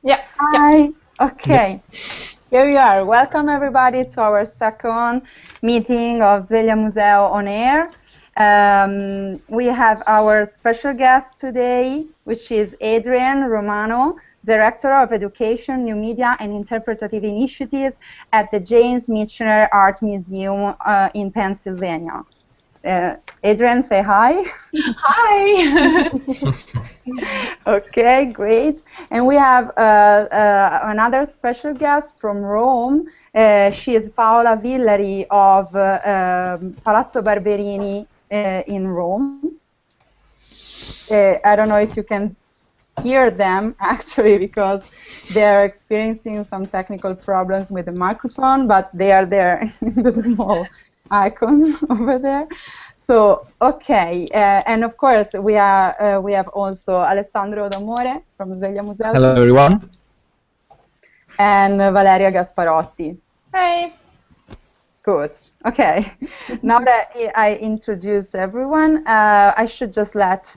Yeah. Hi. Okay. Here we are. Welcome everybody to our second meeting of Svegliamuseo on air. We have our special guest today, which is Adrienne Romano, Director of Education, New Media and Interpretive Initiatives at the James Michener Art Museum in Pennsylvania. Adrienne, say hi. Hi. Okay, great. And we have another special guest from Rome. She is Paola Villari of Palazzo Barberini in Rome. I don't know if you can hear them actually because they're experiencing some technical problems with the microphone, but they are there in the small icon over there. So, okay, and of course we have also Alessandro D'Amore from Svegliamuseo. Hello, everyone. And Valeria Gasparotti. Hi. Good. Okay. Now that I introduced everyone, I should just let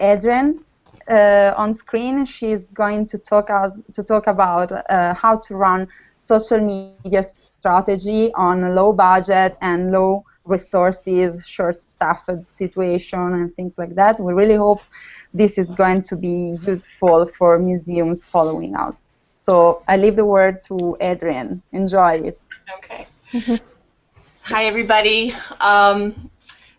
Adrienne on screen. She's going to talk about how to run social media strategy on a low budget and low resources, short-staffed situation, and things like that. We really hope this is going to be useful for museums following us. So I leave the word to Adrienne. Enjoy it. Okay. Hi, everybody.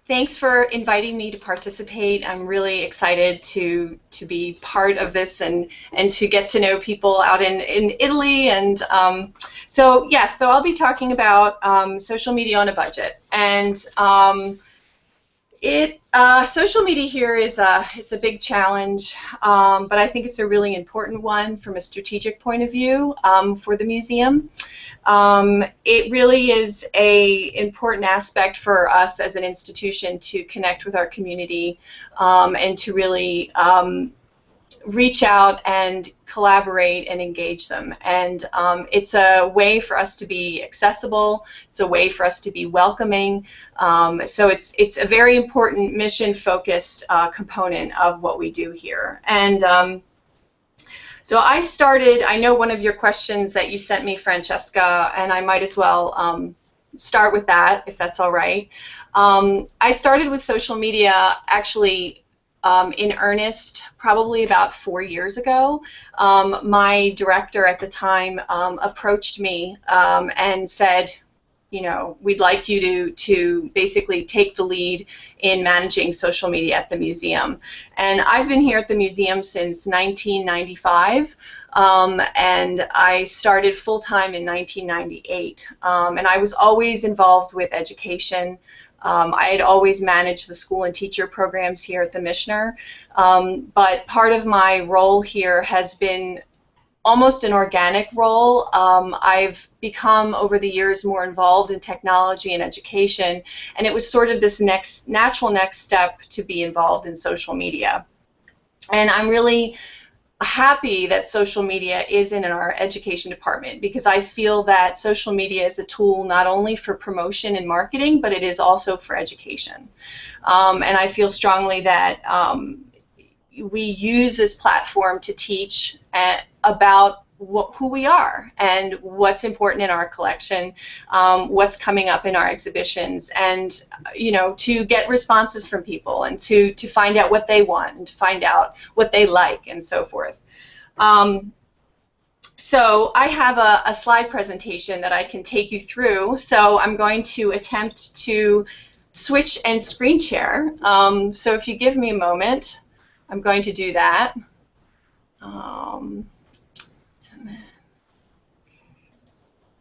Thanks for inviting me to participate. I'm really excited to be part of this and to get to know people out in Italy. And so I'll be talking about social media on a budget. And social media here is it's a big challenge, but I think it's a really important one from a strategic point of view for the museum. It really is an important aspect for us as an institution to connect with our community and to really reach out and collaborate and engage them. And it's a way for us to be accessible. It's a way for us to be welcoming. So it's a very important mission-focused component of what we do here. And so I know one of your questions that you sent me, Francesca, and I might as well start with that, if that's all right. I started with social media actually in earnest probably about 4 years ago. My director at the time approached me and said, you know, we'd like you to basically take the lead in managing social media at the museum. And I've been here at the museum since 1995, and I started full-time in 1998. And I was always involved with education. I had always managed the school and teacher programs here at the Michener, but part of my role here has been almost an organic role. I've become over the years more involved in technology and education, and it was sort of this natural next step to be involved in social media. And I'm really happy that social media is in our education department, because I feel that social media is a tool not only for promotion and marketing, but it is also for education. And I feel strongly that we use this platform to teach about who we are and what's important in our collection, what's coming up in our exhibitions, and you know, to get responses from people and to find out what they want and to find out what they like and so forth. So I have a slide presentation that I can take you through. So I'm going to attempt to switch and screen share. So if you give me a moment, I'm going to do that.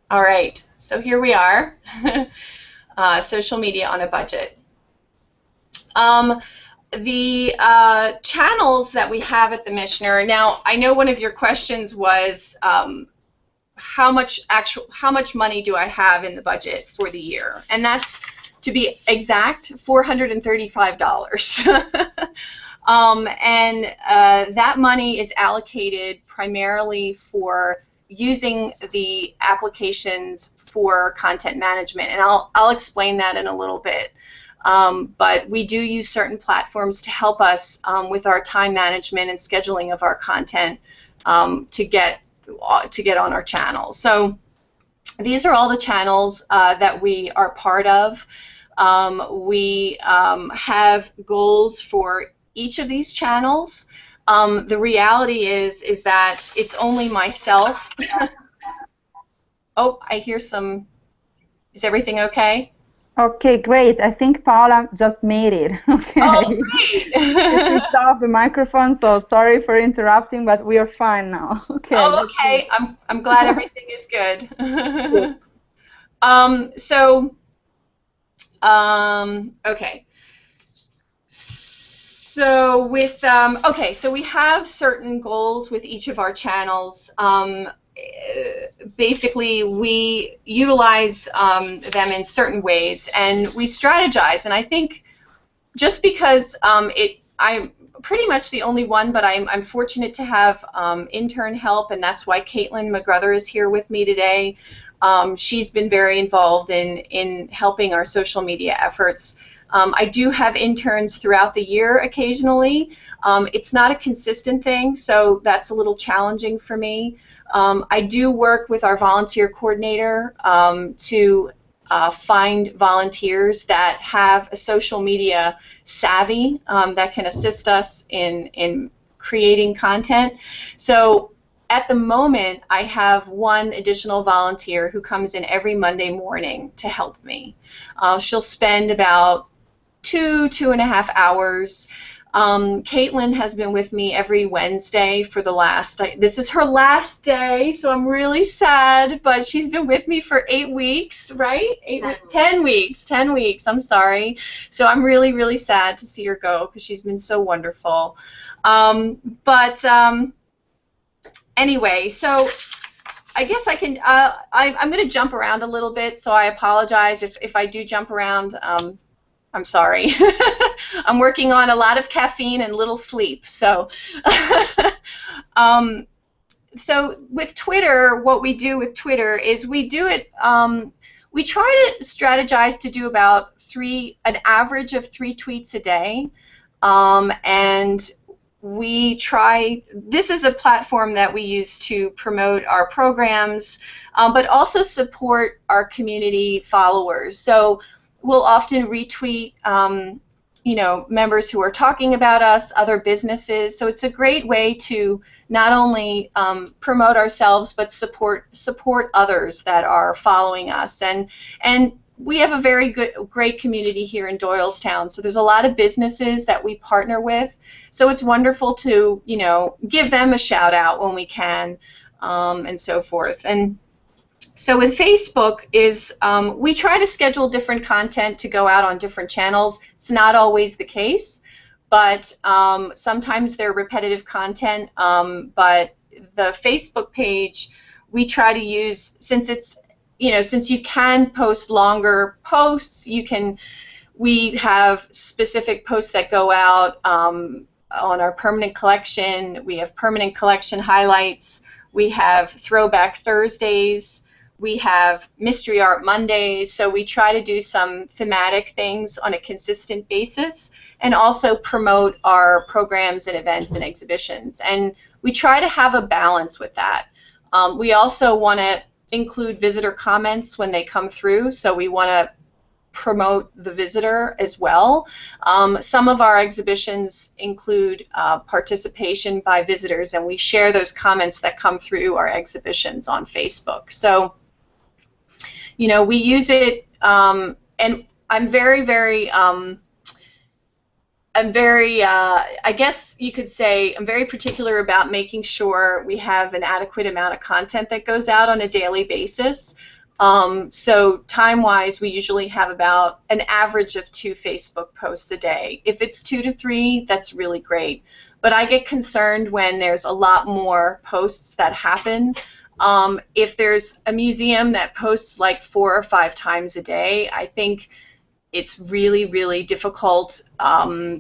All right, so here we are, social media on a budget. The channels that we have at the Michener. Now, I know one of your questions was how much money do I have in the budget for the year? And that's, to be exact, $435. And that money is allocated primarily for using the applications for content management, and I'll explain that in a little bit. But we do use certain platforms to help us with our time management and scheduling of our content to get on our channel. So these are all the channels that we are part of. We have goals for each of these channels. The reality is that it's only myself. Oh, I hear some. Is everything okay? Okay, great. I think Paola just made it. Okay. Oh, great. She switched off the microphone, so sorry for interrupting, but we are fine now. Okay. Oh, okay. I'm glad everything is good. Good. Okay. So with okay, so we have certain goals with each of our channels. Basically, we utilize them in certain ways, and we strategize. And I think just because I'm pretty much the only one, but I'm fortunate to have intern help, and that's why Caitlin McGrother is here with me today. She's been very involved in helping our social media efforts. I do have interns throughout the year occasionally. It's not a consistent thing, so that's a little challenging for me. I do work with our volunteer coordinator to find volunteers that have a social media savvy that can assist us in creating content. So at the moment, I have one additional volunteer who comes in every Monday morning to help me. She'll spend about 2.5 hours. Caitlin has been with me every Wednesday for the last, this is her last day, so I'm really sad, but she's been with me for 8 weeks, right? 10 weeks, I'm sorry. So I'm really, really sad to see her go because she's been so wonderful. Anyway, so I guess I can, I'm going to jump around a little bit, so I apologize if I do jump around. I'm sorry. I'm working on a lot of caffeine and little sleep. So, so with Twitter, what we do with Twitter is we do it. We try to strategize to do about an average of 3 tweets a day, and we try. This is a platform that we use to promote our programs, but also support our community followers. So we'll often retweet, you know, members who are talking about us, other businesses. So it's a great way to not only promote ourselves, but support others that are following us. And we have a great community here in Doylestown. So there's a lot of businesses that we partner with. So it's wonderful to, you know, give them a shout out when we can, and so forth. And so with Facebook we try to schedule different content to go out on different channels. It's not always the case, but sometimes they're repetitive content. But the Facebook page, we try to use, since it's, you know, since you can post longer posts, we have specific posts that go out on our permanent collection. We have permanent collection highlights. We have Throwback Thursdays. We have Mystery Art Mondays, so we try to do some thematic things on a consistent basis and also promote our programs and events and exhibitions. And we try to have a balance with that. We also want to include visitor comments when they come through, so we want to promote the visitor as well. Some of our exhibitions include participation by visitors, and we share those comments that come through our exhibitions on Facebook. So, you know, we use it, and I'm very, I guess you could say, I'm very particular about making sure we have an adequate amount of content that goes out on a daily basis. So time-wise, we usually have about an average of 2 Facebook posts a day. If it's 2 to 3, that's really great. But I get concerned when there's a lot more posts that happen. If there's a museum that posts like 4 or 5 times a day, I think it's really, really difficult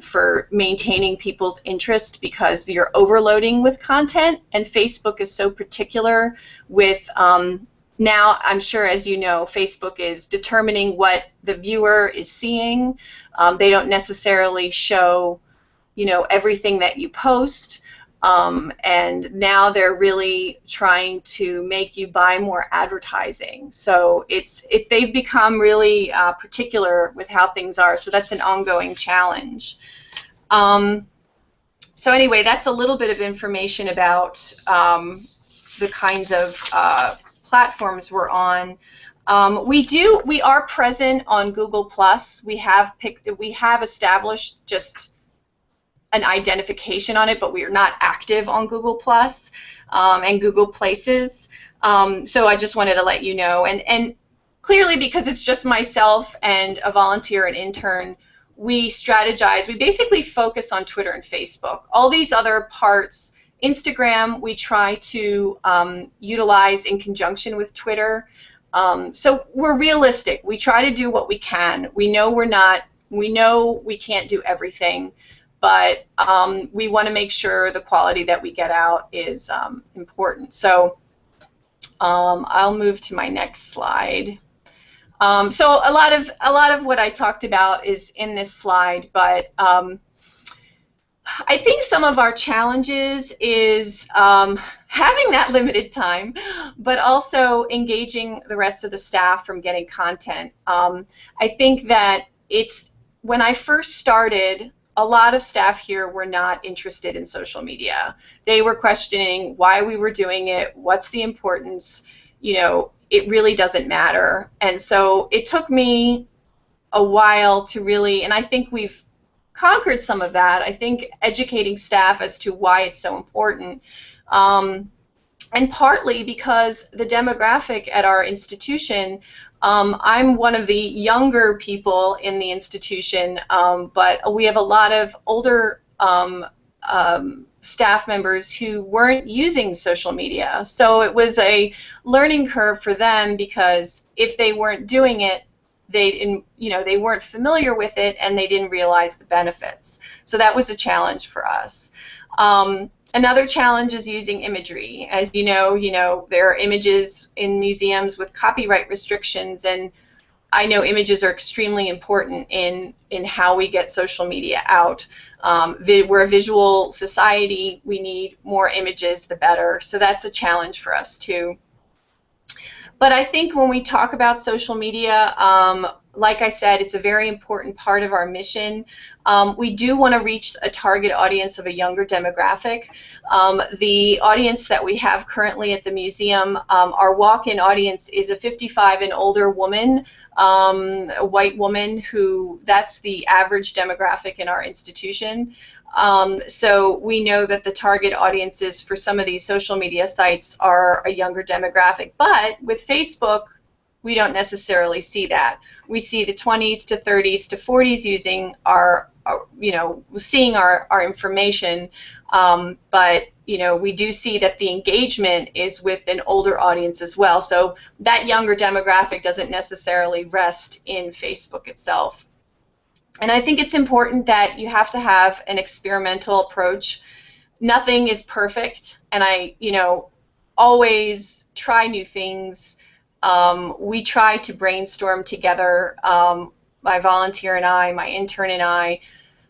for maintaining people's interest because you're overloading with content, and Facebook is so particular with, now I'm sure, as you know, Facebook is determining what the viewer is seeing. They don't necessarily show, you know, everything that you post. And now they're really trying to make you buy more advertising. So they've become really particular with how things are. So that's an ongoing challenge. So anyway, that's a little bit of information about the kinds of platforms we're on. We are present on Google+. We have established just an identification on it, but we are not active on Google+ and Google Places. So I just wanted to let you know. And clearly, because it's just myself and a volunteer and intern, we strategize. We basically focus on Twitter and Facebook. All these other parts, Instagram, we try to utilize in conjunction with Twitter. So we're realistic. We try to do what we can. We know we can't do everything, but we want to make sure the quality that we get out is important. So I'll move to my next slide. So a lot of what I talked about is in this slide, but I think some of our challenges is having that limited time, but also engaging the rest of the staff from getting content. I think that when I first started, a lot of staff here were not interested in social media. They were questioning why we were doing it, what's the importance, it really doesn't matter. And so it took me a while to really, and I think we've conquered some of that. I think educating staff as to why it's so important, and partly because the demographic at our institution, I'm one of the younger people in the institution, but we have a lot of older staff members who weren't using social media. So it was a learning curve for them, because if they weren't doing it, they weren't familiar with it, and they didn't realize the benefits. So that was a challenge for us. Another challenge is using imagery. As you know, there are images in museums with copyright restrictions, and I know images are extremely important in how we get social media out. We're a visual society. We need more images, the better. So that's a challenge for us too. But I think when we talk about social media, like I said, it's a very important part of our mission. We do want to reach a target audience of a younger demographic. The audience that we have currently at the museum, our walk-in audience is a 55 and older woman, a white woman, that's the average demographic in our institution. So we know that the target audiences for some of these social media sites are a younger demographic. But with Facebook, we don't necessarily see that. We see the 20s to 30s to 40s using seeing our information, but we do see that the engagement is with an older audience as well. So that younger demographic doesn't necessarily rest in Facebook itself. And I think it's important that you have to have an experimental approach. Nothing is perfect, and I always try new things. We try to brainstorm together, my volunteer and I, my intern and I,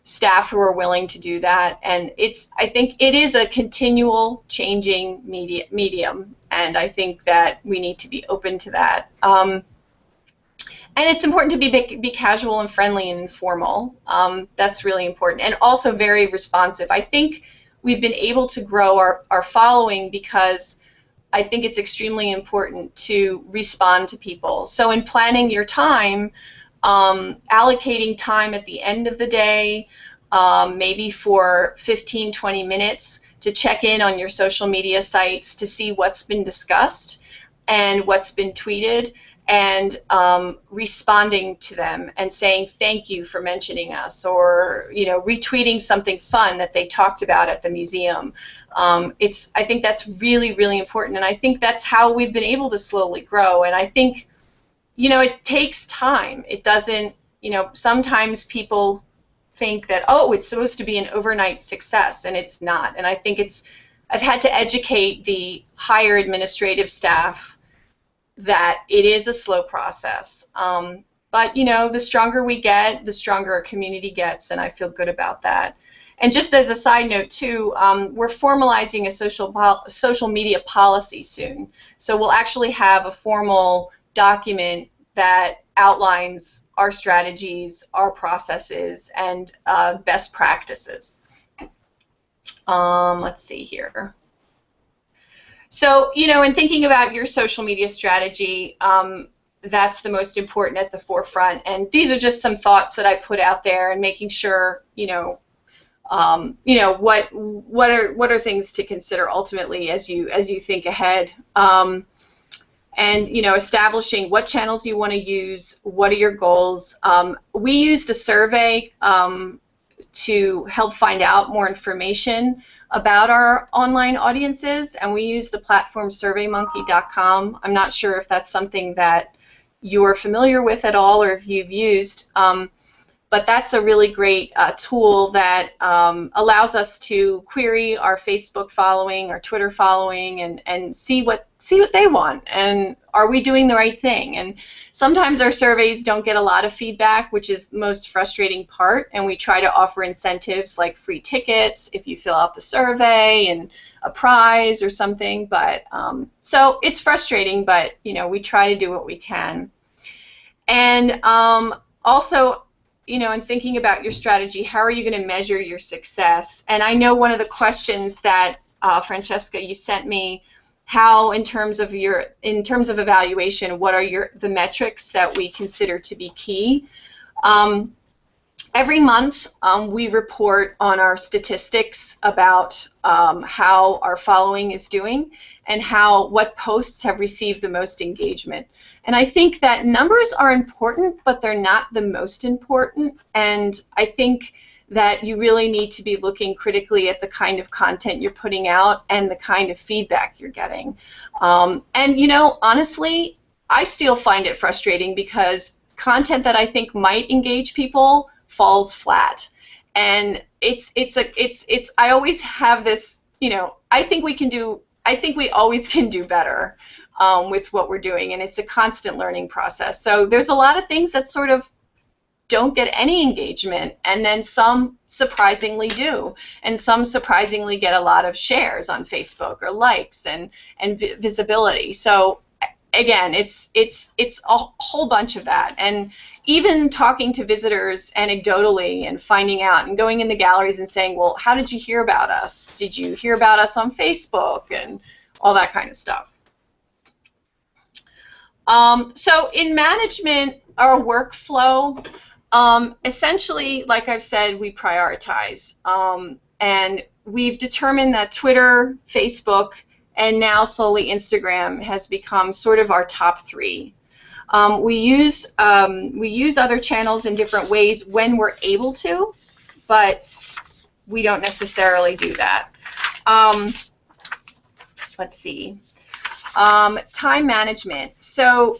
staff who are willing to do that. And I think it is a continual changing medium, and I think that we need to be open to that. And it's important to be casual and friendly and informal. That's really important, and also very responsive. I think we've been able to grow our following because I think it's extremely important to respond to people. So in planning your time, allocating time at the end of the day, maybe for 15, 20 minutes to check in on your social media sites to see what's been discussed and what's been tweeted, and responding to them and saying thank you for mentioning us, or retweeting something fun that they talked about at the museum. I think that's really, really important, and I think that's how we've been able to slowly grow. And I think it takes time. It doesn't, sometimes people think that, oh, it's supposed to be an overnight success, and it's not. And I think I've had to educate the higher administrative staff that it is a slow process. But the stronger we get, the stronger our community gets, and I feel good about that. And just as a side note too, we're formalizing a social media policy soon. So we'll actually have a formal document that outlines our strategies, our processes, and best practices. Let's see here. So, you know, in thinking about your social media strategy, that's the most important at the forefront. And these are just some thoughts that I put out there, and making sure, what are things to consider ultimately as you think ahead. And establishing what channels you want to use, what are your goals. We used a survey to help find out more information about our online audiences, and we used the platform surveymonkey.com. I'm not sure if that's something that you're familiar with at all, or if you've used, but that's a really great tool that allows us to query our Facebook following, our Twitter following, and see what they want, and are we doing the right thing. And sometimes our surveys don't get a lot of feedback, which is the most frustrating part, and we try to offer incentives like free tickets if you fill out the survey, and a prize or something. But so it's frustrating, but we try to do what we can. And also, in thinking about your strategy, how are you going to measure your success? And I know one of the questions that Francesca, you sent me, how in terms of evaluation, what are the metrics that we consider to be key? Every month we report on our statistics about how our following is doing, and what posts have received the most engagement. And I think that numbers are important, but they're not the most important. And I think that you really need to be looking critically at the kind of content you're putting out and the kind of feedback you're getting. And honestly, I still find it frustrating because content that I think might engage people falls flat. And I always have this, I think we always can do better with what we're doing, and it's a constant learning process. So there's a lot of things that sort of don't get any engagement, and then some surprisingly do, and some surprisingly get a lot of shares on Facebook, or likes, and visibility. So again, it's a whole bunch of that. And even talking to visitors anecdotally and finding out, and going in the galleries and saying, well, how did you hear about us? Did you hear about us on Facebook? And all that kind of stuff. So in management, our workflow, essentially, like I've said, we prioritize. And we've determined that Twitter, Facebook, and now slowly Instagram has become sort of our top three. We use other channels in different ways when we're able to, but we don't necessarily do that. Let's see. Time management. So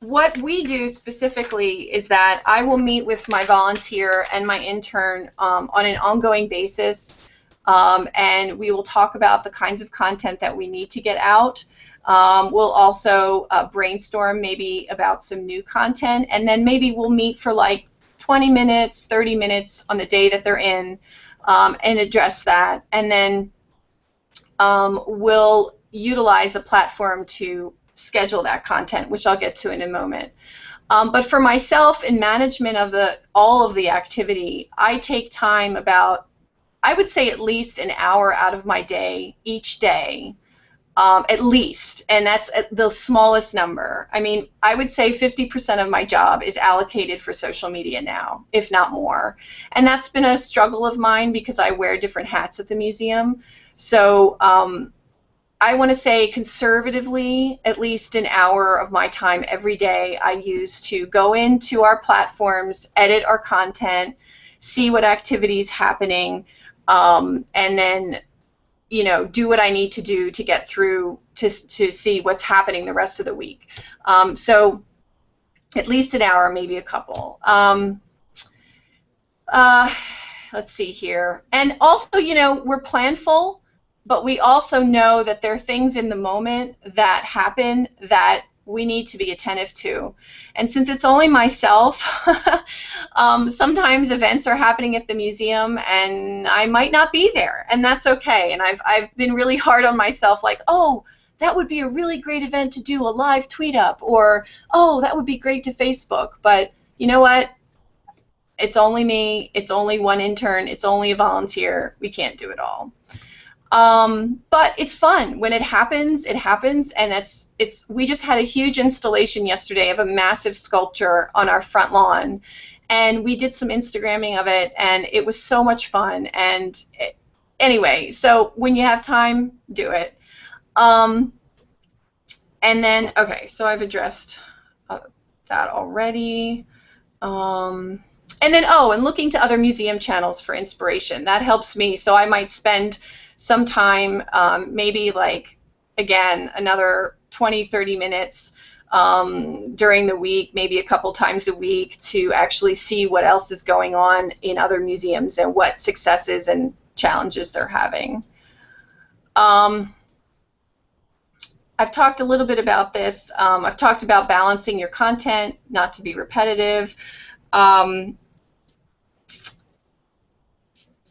what we do specifically is that I will meet with my volunteer and my intern on an ongoing basis, and we will talk about the kinds of content that we need to get out. We'll also brainstorm maybe about some new content, and then maybe we'll meet for like 20 minutes, 30 minutes on the day that they're in, and address that. And then we'll utilize a platform to schedule that content, which I'll get to in a moment. But for myself, in management of all of the activity, I take time about, I would say, at least an hour out of my day each day, at least, and that's the smallest number. I mean, I would say 50% of my job is allocated for social media now, if not more. And that's been a struggle of mine because I wear different hats at the museum. So I want to say conservatively, at least an hour of my time every day I use to go into our platforms, edit our content, see what activity's happening, and then do what I need to do to get through to see what's happening the rest of the week. So at least an hour, maybe a couple. Let's see here. And also, we're planful, but we also know that there are things in the moment that happen that we need to be attentive to. And since it's only myself, sometimes events are happening at the museum and I might not be there, and that's okay. And I've been really hard on myself, like, oh, that would be a really great event to do a live tweet up, or oh, that would be great to Facebook. But you know what? It's only me, it's only one intern, it's only a volunteer. We can't do it all. But it's fun. When it happens, and we just had a huge installation yesterday of a massive sculpture on our front lawn, and we did some Instagramming of it, and it was so much fun. And anyway, so when you have time, do it. And then, okay, so I've addressed that already. And then, oh, and looking to other museum channels for inspiration. That helps me. So I might spend some time, maybe like, again, another 20, 30 minutes during the week, maybe a couple times a week, to actually see what else is going on in other museums and what successes and challenges they're having. I've talked a little bit about this. I've talked about balancing your content, not to be repetitive.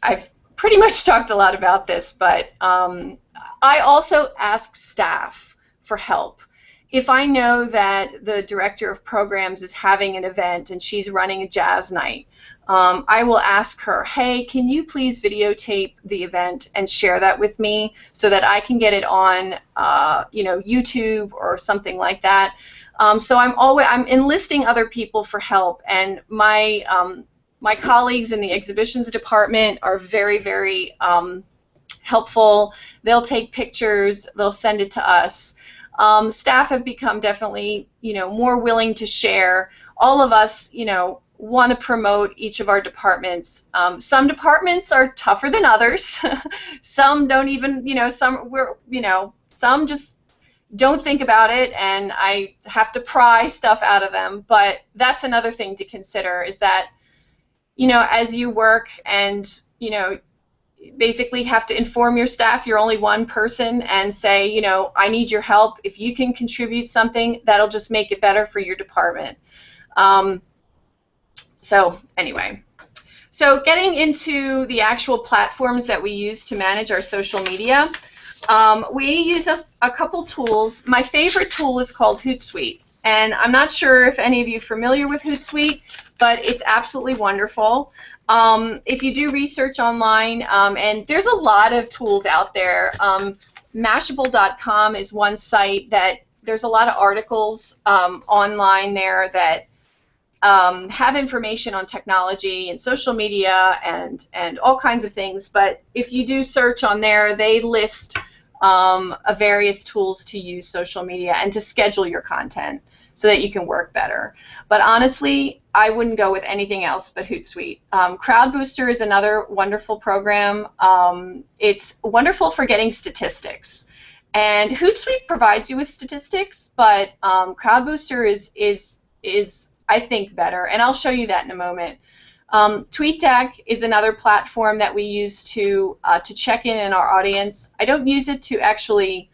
I've pretty much talked a lot about this, but I also ask staff for help. If I know that the director of programs is having an event and she's running a jazz night, I will ask her, hey, can you please videotape the event and share that with me so that I can get it on you know, YouTube or something like that. So I'm enlisting other people for help, and my colleagues in the exhibitions department are very, very helpful. They'll take pictures, they'll send it to us. Staff have become definitely, you know, more willing to share. All of us, you know, want to promote each of our departments. Some departments are tougher than others. Some don't even, you know, some just don't think about it, and I have to pry stuff out of them. But that's another thing to consider, is that, you know, as you work and, you know, basically have to inform your staff you're only one person and say, you know, I need your help. If you can contribute something, that'll just make it better for your department. So anyway, so getting into the actual platforms that we use to manage our social media, we use a couple tools. My favorite tool is called Hootsuite, and I'm not sure if any of you are familiar with Hootsuite, but it's absolutely wonderful. If you do research online, and there's a lot of tools out there. Mashable.com is one site that there's a lot of articles online there that have information on technology and social media and all kinds of things. But if you do search on there, they list various tools to use social media and to schedule your content so that you can work better. But honestly, I wouldn't go with anything else but Hootsuite. Crowdbooster is another wonderful program. It's wonderful for getting statistics. And Hootsuite provides you with statistics, but Crowdbooster is I think better, and I'll show you that in a moment. Tweetdeck is another platform that we use to check in our audience. I don't use it to actually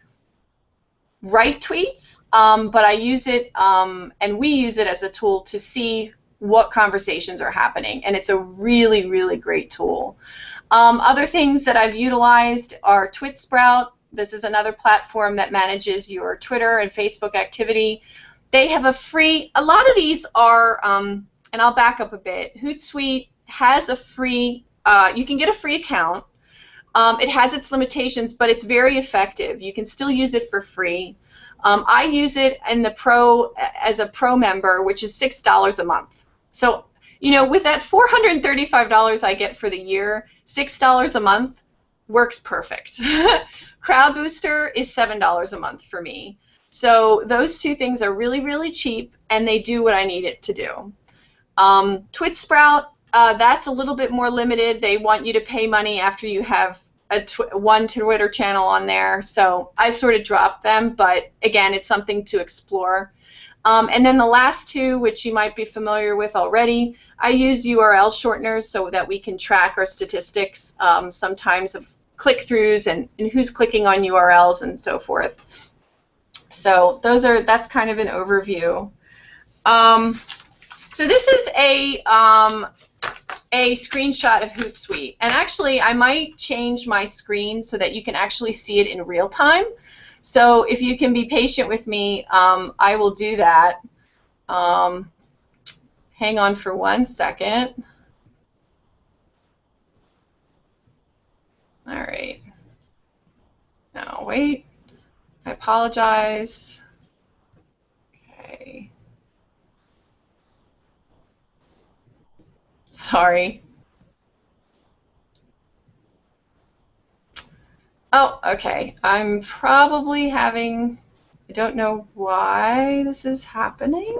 write tweets, but I use it, and we use it as a tool to see what conversations are happening, and it's a really, really great tool. Other things that I've utilized are TwitSprout. This is another platform that manages your Twitter and Facebook activity. They have a free, a lot of these are, and I'll back up a bit. Hootsuite has a free, you can get a free account. It has its limitations, but it's very effective. You can still use it for free. I use it in the pro, as a pro member, which is $6 a month. So, you know, with that $435 I get for the year, $6 a month works perfect. Crowdbooster is $7 a month for me. So those two things are really, really cheap, and they do what I need it to do. TwitSprout, that's a little bit more limited. They want you to pay money after you have one Twitter channel on there, so I sort of dropped them, but again, it's something to explore. And then the last two, which you might be familiar with already, I use URL shorteners so that we can track our statistics, sometimes of click-throughs and who's clicking on URLs and so forth. So that's kind of an overview. So this is a screenshot of Hootsuite, and actually I might change my screen so that you can actually see it in real time. So if you can be patient with me, I will do that. Hang on for 1 second. All right. No, wait. I apologize. Okay. Sorry. Oh, okay. I'm probably having, I don't know why this is happening.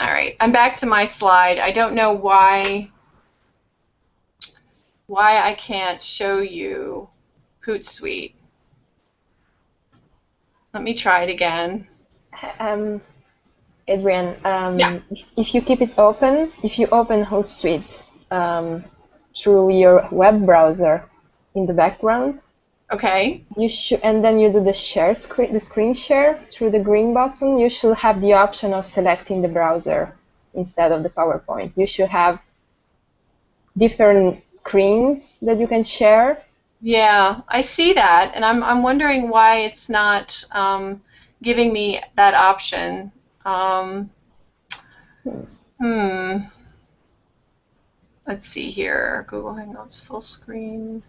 All right, I'm back to my slide. I don't know why I can't show you Hootsuite. Let me try it again. Adrienne, yeah. if you keep it open, if you open Hootsuite through your web browser in the background, okay, you should, and then you do the share screen, the screen share through the green button. You should have the option of selecting the browser instead of the PowerPoint. You should have different screens that you can share. Yeah, I see that, and I'm wondering why it's not giving me that option. Let's see here. Google Hangouts full screen.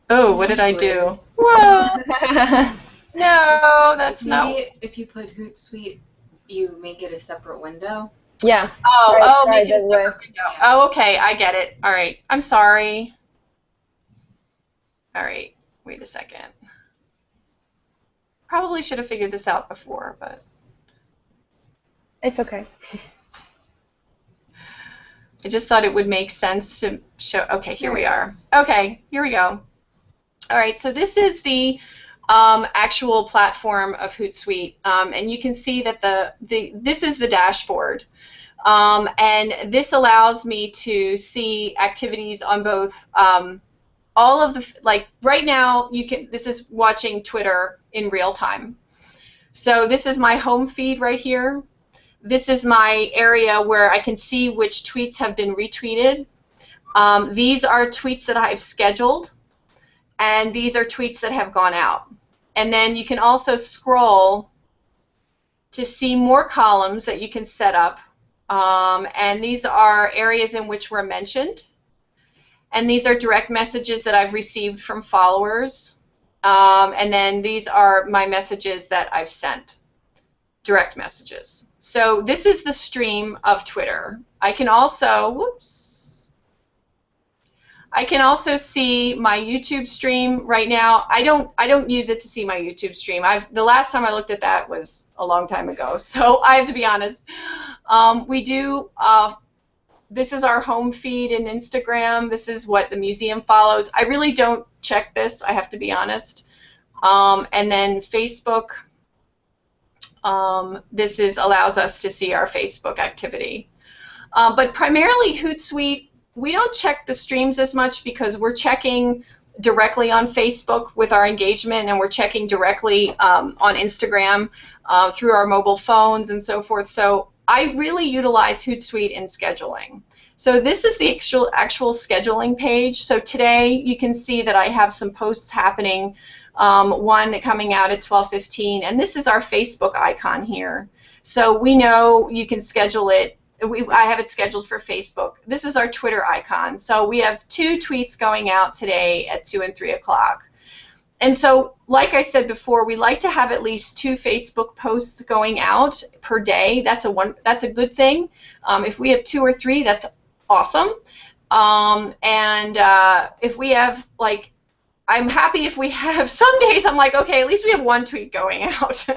Oh, what did I do? Whoa! No, that's not. Maybe if you put Hootsuite, you make it a separate window. Yeah. Make it a separate window. Oh, okay, I get it. All right, I'm sorry. All right, wait a second. Probably should have figured this out before, but it's okay. I just thought it would make sense to show. Okay, here we are. Okay, here we go. All right, so this is the actual platform of Hootsuite, and you can see that this is the dashboard, and this allows me to see activities on both all of the, like right now this is watching Twitter in real time. So this is my home feed right here. This is my area where I can see which tweets have been retweeted. These are tweets that I've scheduled, and these are tweets that have gone out. And then you can also scroll to see more columns that you can set up. And these are areas in which we're mentioned. And these are direct messages that I've received from followers. And then these are my messages that I've sent, direct messages. So this is the stream of Twitter. I can also, I can also see my YouTube stream right now. I don't use it to see my YouTube stream. The last time I looked at that was a long time ago, so I have to be honest. We do. This is our home feed in Instagram. This is what the museum follows. I really don't check this, I have to be honest. And then Facebook. This allows us to see our Facebook activity. But primarily Hootsuite, we don't check the streams as much because we're checking directly on Facebook with our engagement, and we're checking directly on Instagram through our mobile phones and so forth. So I really utilize Hootsuite in scheduling. So this is the actual scheduling page. So today you can see that I have some posts happening, one coming out at 12:15, and this is our Facebook icon here. So we know you can schedule it. I have it scheduled for Facebook. This is our Twitter icon. So we have 2 tweets going out today at 2 and 3 o'clock. And so, like I said before, we like to have at least 2 Facebook posts going out per day. That's a good thing. If we have 2 or 3, that's awesome. If we have, like, I'm happy if we have, some days I'm like, okay, at least we have 1 tweet going out.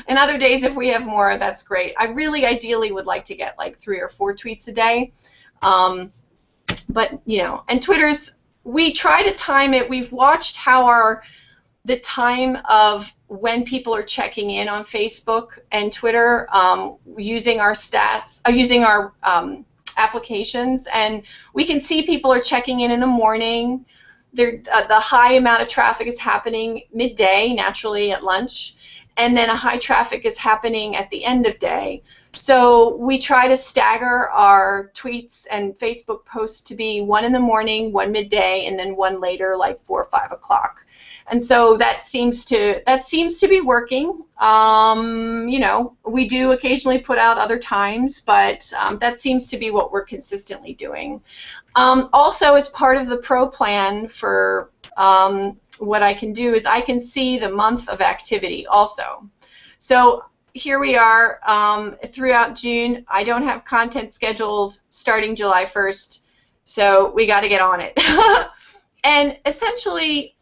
And other days, if we have more, that's great. I really ideally would like to get like 3 or 4 tweets a day. But, you know, and Twitter's, we try to time it. We've watched how the time of when people are checking in on Facebook and Twitter using our stats, using our applications, and we can see people are checking in the morning. The high amount of traffic is happening midday, naturally at lunch, and then a high traffic is happening at the end of day. So we try to stagger our tweets and Facebook posts to be one in the morning, one midday, and then one later, like 4 or 5 o'clock. And so that seems to be working. You know, we do occasionally put out other times, but that seems to be what we're consistently doing. Also, as part of the Pro plan for what I can do is I can see the month of activity also. So here we are throughout June. I don't have content scheduled starting July 1st, so we got to get on it. And essentially,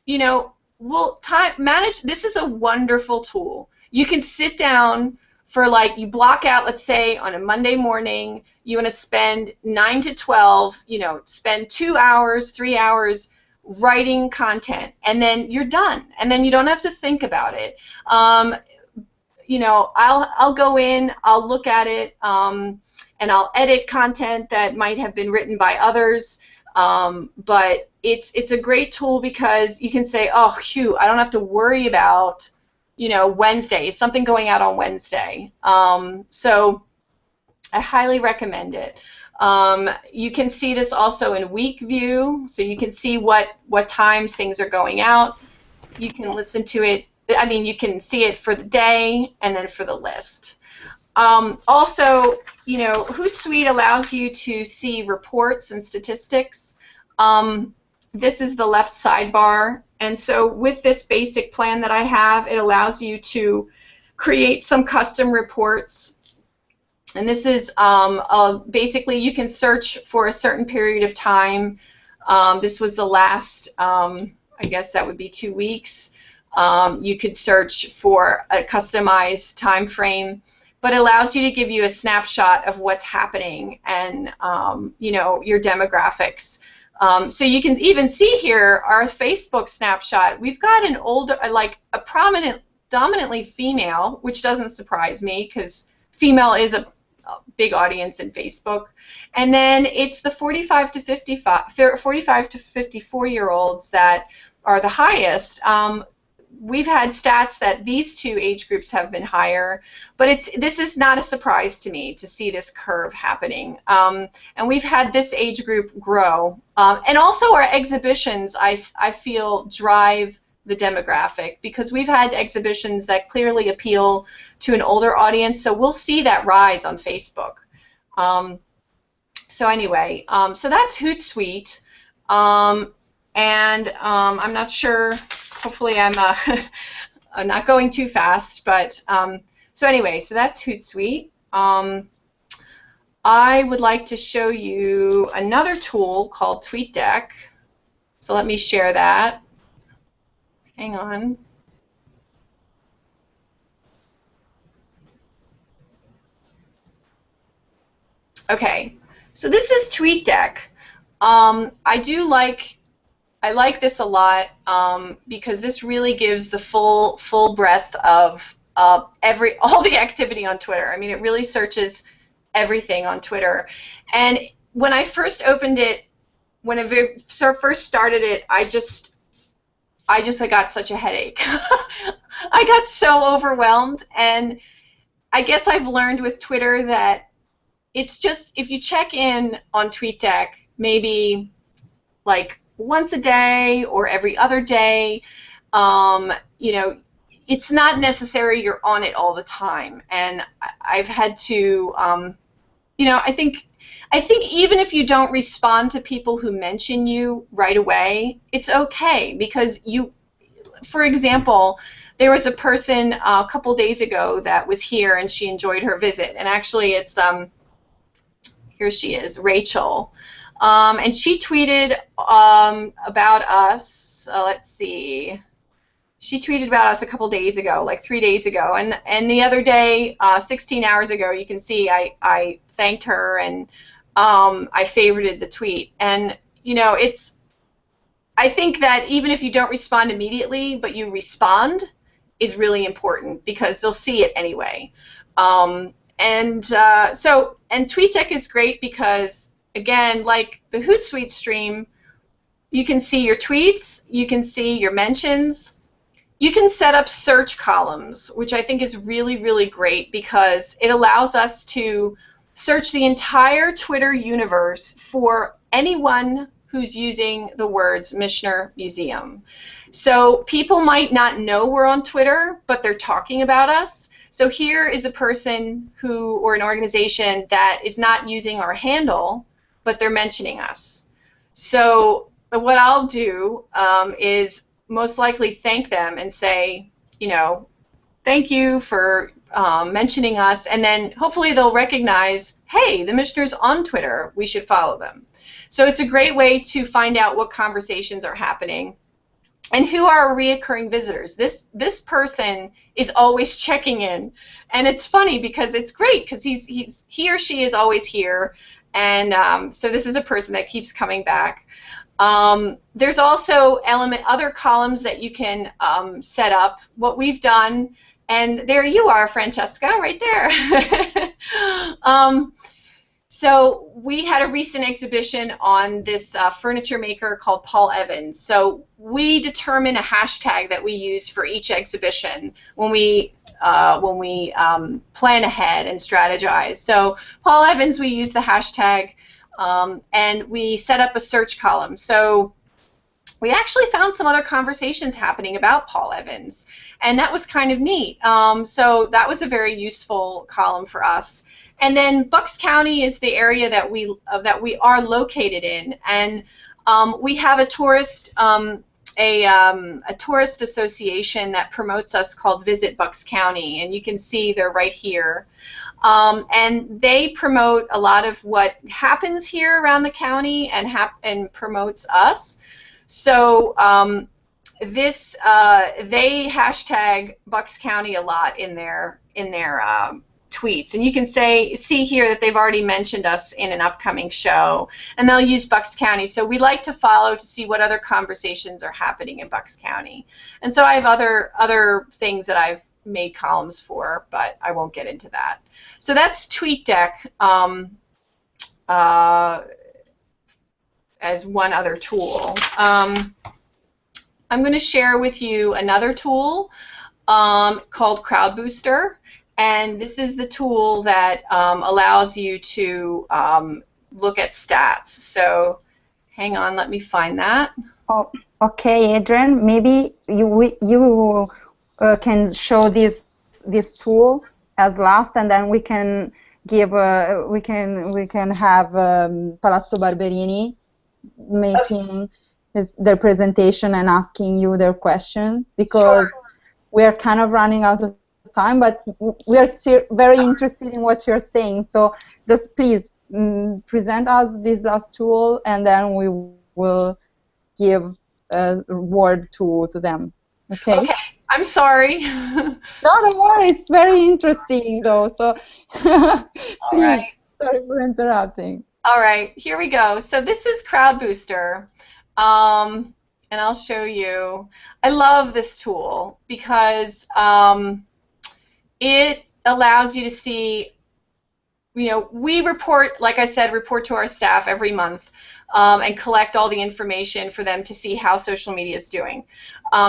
you know, we'll manage. This is a wonderful tool. You can sit down for, like, you block out, let's say on a Monday morning, you want to spend 9 to 12, you know, spend 2 hours, 3 hours writing content, and then you're done, and then you don't have to think about it. You know, I'll go in, I'll look at it, and I'll edit content that might have been written by others. But it's a great tool because you can say, oh, phew, I don't have to worry about, you know, Wednesday, something going out on Wednesday. So I highly recommend it. You can see this also in week view, so you can see what times things are going out. You can listen to it. I mean, you can see it for the day and then for the list. Also, you know, Hootsuite allows you to see reports and statistics. This is the left sidebar, and so with this basic plan that I have, it allows you to create some custom reports. And this is basically you can search for a certain period of time. This was the last, I guess that would be 2 weeks. You could search for a customized time frame, but it allows you to give you a snapshot of what's happening and you know, your demographics. So you can even see here our Facebook snapshot. We've got an older, like a prominent, dominantly female, which doesn't surprise me because female is a big audience in Facebook. And then it's the 45 to 54-year-olds that are the highest. We've had stats that these two age groups have been higher, but this is not a surprise to me to see this curve happening. And we've had this age group grow. And also our exhibitions, I feel, drive the demographic because we've had exhibitions that clearly appeal to an older audience, so we'll see that rise on Facebook. So anyway, so that's Hootsuite. And I'm not sure, hopefully I'm not going too fast, but so anyway, so that's Hootsuite. I would like to show you another tool called Tweetdeck. So let me share that. Hang on. Okay, so this is Tweetdeck. I like this a lot because this really gives the full breadth of all the activity on Twitter. I mean, it really searches everything on Twitter. And when I first opened it, when I first started it, I got such a headache. I got so overwhelmed, and I guess I've learned with Twitter that it's just, if you check in on Tweetdeck, maybe like once a day or every other day, you know, it's not necessary you're on it all the time. And I've had to, you know, I think even if you don't respond to people who mention you right away, it's okay because you, for example, there was a person a couple days ago that was here and she enjoyed her visit, and actually it's here she is, Rachel. And she tweeted about us, let's see, she tweeted about us a couple days ago, like 3 days ago, and the other day, 16 hours ago, you can see I thanked her and I favorited the tweet. And, you know, I think that even if you don't respond immediately, but you respond, is really important because they'll see it anyway. and Tweetdeck is great because, again, like the Hootsuite stream, you can see your tweets, you can see your mentions, you can set up search columns, which I think is really, really great because it allows us to search the entire Twitter universe for anyone who's using the words Michener Museum. So people might not know we're on Twitter, but they're talking about us. So here is a person who, or an organization that is not using our handle, but they're mentioning us. So what I'll do is most likely thank them and say, you know, thank you for mentioning us, and then hopefully they'll recognize, hey, the Michener's on Twitter, we should follow them. So it's a great way to find out what conversations are happening and who are reoccurring visitors. This person is always checking in, and it's funny because it's great because he or she is always here, and so this is a person that keeps coming back. There's also other columns that you can set up. What we've done, and there you are, Francesca, right there. So we had a recent exhibition on this furniture maker called Paul Evans. So we determine a hashtag that we use for each exhibition when we plan ahead and strategize. So Paul Evans, we use the hashtag, and we set up a search column. So we actually found some other conversations happening about Paul Evans, and that was kind of neat. So that was a very useful column for us. And then Bucks County is the area that we are located in, and we have a tourist association that promotes us called Visit Bucks County, and you can see they're right here. And they promote a lot of what happens here around the county and promotes us. So they hashtag Bucks County a lot in their tweets, and you can see here that they've already mentioned us in an upcoming show, and they'll use Bucks County. So we like to follow to see what other conversations are happening in Bucks County. And so I have other things that I've made columns for, but I won't get into that. So that's Tweetdeck as one other tool. I'm going to share with you another tool called Crowdbooster. And this is the tool that allows you to look at stats. So hang on, let me find that. Oh, okay, Adrienne, maybe you can show this tool as last, and then we can give we can have Palazzo Barberini making their presentation and asking you their question, because we are kind of running out of time, but we are still very interested in what you're saying. So just please present us this last tool, and then we will give a word to them. Okay. Okay. I'm sorry. No, don't worry. It's very interesting, though. So please, right. Sorry for interrupting. All right. Here we go. So this is Crowdbooster. And I'll show you. I love this tool because it allows you to see, you know, we report, like I said, report to our staff every month and collect all the information for them to see how social media is doing.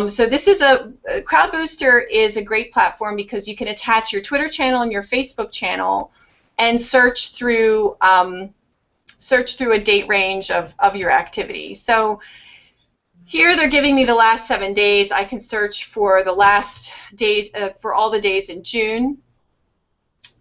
So this is Crowdbooster is a great platform because you can attach your Twitter channel and your Facebook channel and search through a date range of your activity. So here they're giving me the last 7 days. I can search for the last days, for all the days in June.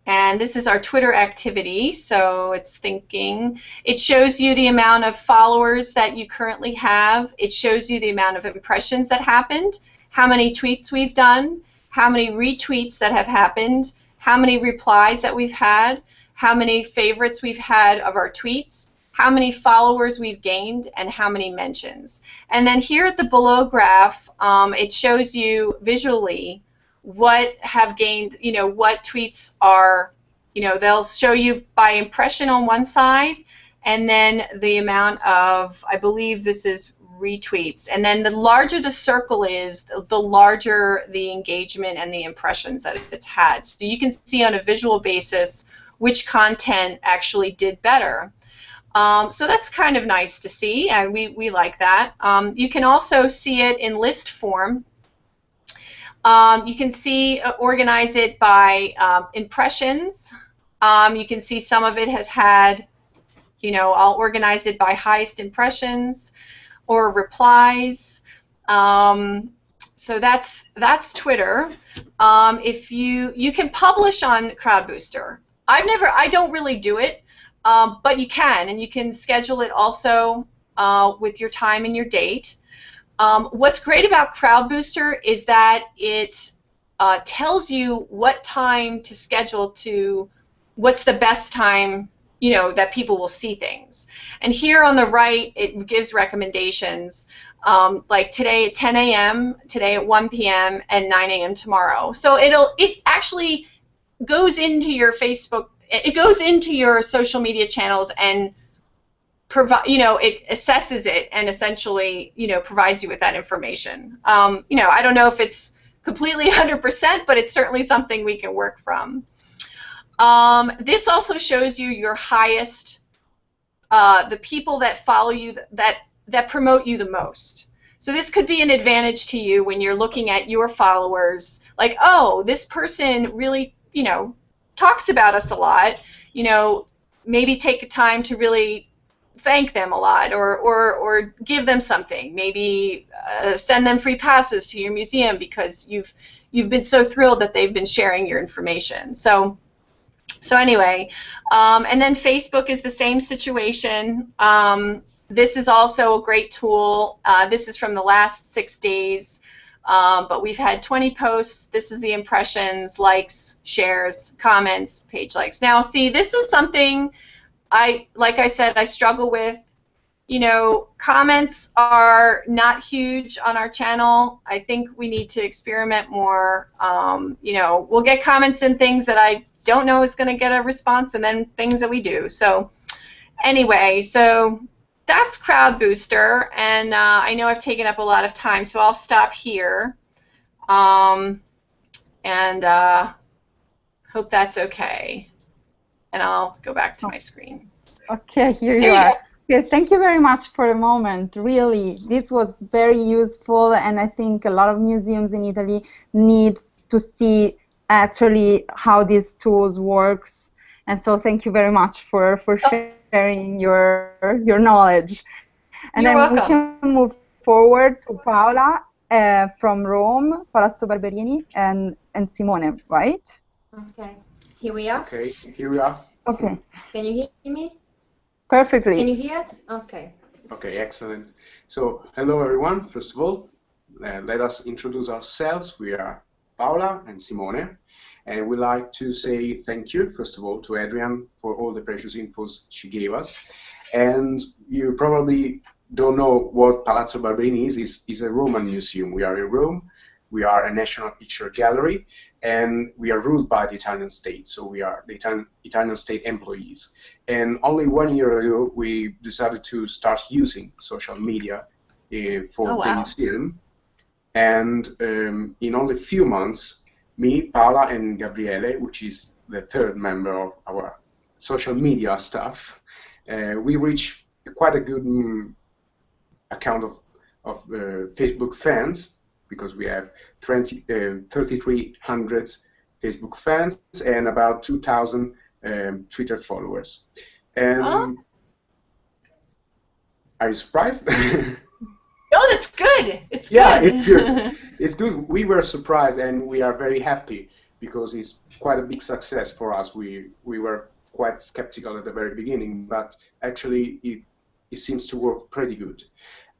And this is our Twitter activity, so it's thinking. It shows you the amount of followers that you currently have. It shows you the amount of impressions that happened, how many tweets we've done, how many retweets that have happened, how many replies that we've had, how many favorites we've had of our tweets, how many followers we've gained, and how many mentions. And then here at the below graph, it shows you visually what have gained, you know, what tweets are, you know, they'll show you by impression on one side, and then the amount of, I believe this is retweets. And then the larger the circle is, the larger the engagement and the impressions that it's had. So you can see on a visual basis which content actually did better. So that's kind of nice to see, and we like that. You can also see it in list form. You can see, organize it by impressions. You can see some of it has had, you know, I'll organize it by highest impressions or replies. So that's Twitter. If you can publish on Crowdbooster. I don't really do it, but you can, and you can schedule it also with your time and your date. What's great about Crowdbooster is that it tells you what time to schedule to, what's the best time, you know, that people will see things. And here on the right, it gives recommendations, like today at 10 a.m., today at 1 p.m., and 9 a.m. tomorrow. So it actually goes into your Facebook, it goes into your social media channels and provide, you know, it assesses it and essentially, you know, provides you with that information. You know, I don't know if it's completely 100%, but it's certainly something we can work from. This also shows you your highest, the people that follow you, that promote you the most. So this could be an advantage to you when you're looking at your followers, like, oh, this person really, you know, talks about us a lot, you know, maybe take time to really thank them a lot, or give them something, maybe send them free passes to your museum because you've been so thrilled that they've been sharing your information. So anyway, and then Facebook is the same situation. This is also a great tool. This is from the last 6 days, but we've had 20 posts. This is the impressions, likes, shares, comments, page likes. Now, see, this is something like I said, I struggle with. You know, comments are not huge on our channel. I think we need to experiment more. You know, we'll get comments and things that I don't know is going to get a response, and then things that we do. So anyway, so that's Crowdbooster, and I know I've taken up a lot of time, so I'll stop here, and hope that's okay. And I'll go back to my screen. Okay, here you are. Okay, thank you very much for the moment. Really, this was very useful, and I think a lot of museums in Italy need to see actually how these tools works. And so thank you very much for sharing your knowledge. And You're welcome. We can move forward to Paola from Rome, Palazzo Barberini, and Simone, right? Okay, here we are. Okay, here we are. Okay. Can you hear me? Perfectly. Can you hear us? Okay. Okay, excellent. So, hello everyone. First of all, let us introduce ourselves. We are Paola and Simone, and we'd like to say thank you, first of all, to Adrienne for all the precious infos she gave us. And you probably don't know what Palazzo Barberini is a Roman museum. We are in Rome. We are a national picture gallery, and we are ruled by the Italian state, so we are the Italian state employees. And only 1 year ago, we decided to start using social media for the museum. And in only a few months, me, Paola, and Gabriele, which is the third member of our social media staff, we reached quite a good account of Facebook fans, because we have 3,300 Facebook fans and about 2,000 Twitter followers. And are you surprised? No, that's good. It's yeah, good. It's good. It's good. We were surprised, and we are very happy because it's quite a big success for us. We were quite skeptical at the very beginning, but actually it seems to work pretty good.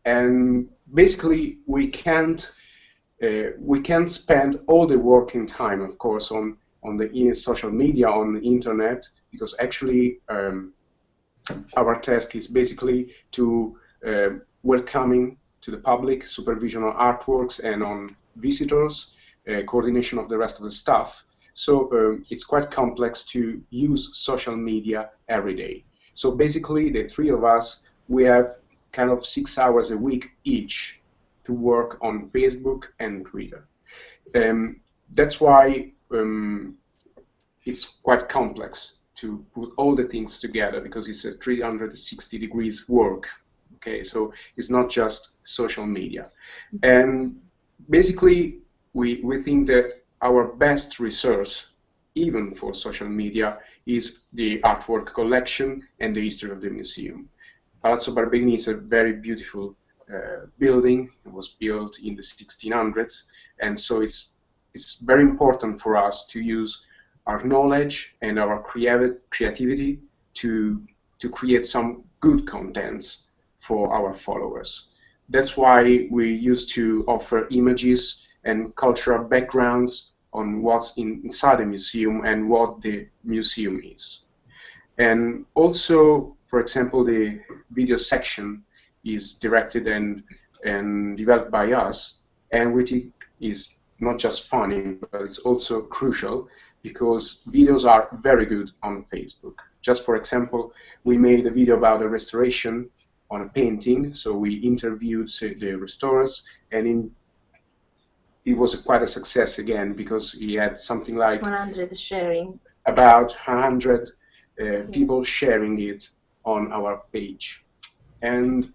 And basically, we can't spend all the working time, of course, on the social media, on the internet, because actually our task is basically to welcoming to the public, supervision on artworks and on visitors, coordination of the rest of the staff. So it's quite complex to use social media every day. So basically, the three of us, we have kind of 6 hours a week each to work on Facebook and Twitter. That's why it's quite complex to put all the things together, because it's a 360 degrees work. Okay, so it's not just social media. And basically, we think that our best resource, even for social media, is the artwork collection and the history of the museum. Palazzo Barberini is a very beautiful building. It was built in the 1600s, and so it's very important for us to use our knowledge and our creativity to create some good contents for our followers. That's why we used to offer images and cultural backgrounds on what's inside the museum and what the museum is. And also, for example, the video section is directed and developed by us, and we think is not just funny, but it's also crucial, because videos are very good on Facebook. Just for example, we made a video about a restoration on a painting, so we interviewed the restorers, and it was quite a success again, because he had something like 100 sharing. About 100 people sharing it on our page. And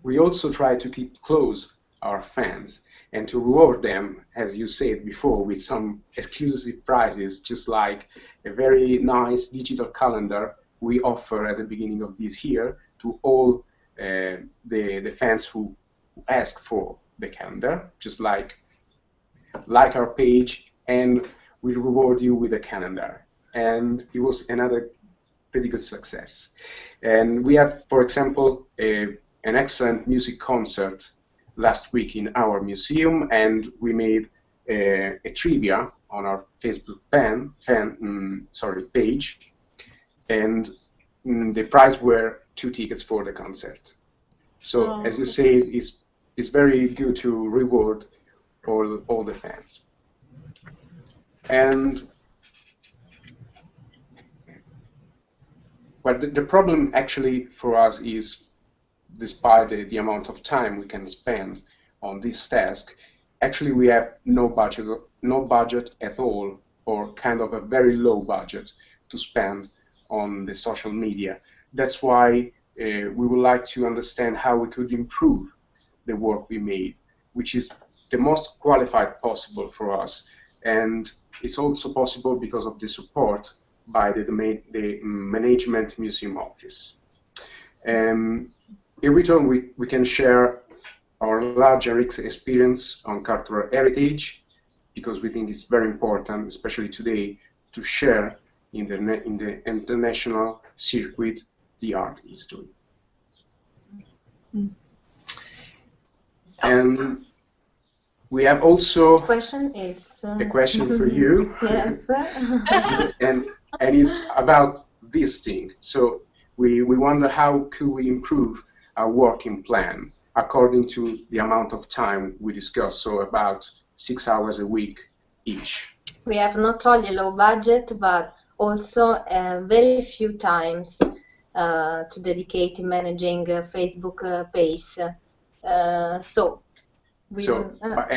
we also try to keep close our fans and to reward them, as you said before, with some exclusive prizes, just like a very nice digital calendar we offer at the beginning of this year to all the fans who ask for the calendar. Just like our page, and we reward you with a calendar. And it was another pretty good success. And we had, for example, an excellent music concert last week in our museum, and we made a trivia on our Facebook page, and the prize were 2 tickets for the concert. So, as you say, it's very good to reward all the fans. And but the problem actually for us is, despite the amount of time we can spend on this task, actually we have no budget at all, or kind of a very low budget to spend on the social media. That's why we would like to understand how we could improve the work we made, which is the most qualified possible for us. And it's also possible because of the support by the Management Museum Office. In return, we can share our large and rich experience on cultural heritage, because we think it's very important, especially today, to share in the international circuit the art history. And we have also The question is a question for you. Yes. and it's about this thing. So we wonder, how could we improve our working plan according to the amount of time we discussed, so about 6 hours a week each. We have not only low budget, but also very few times to dedicate to managing Facebook page.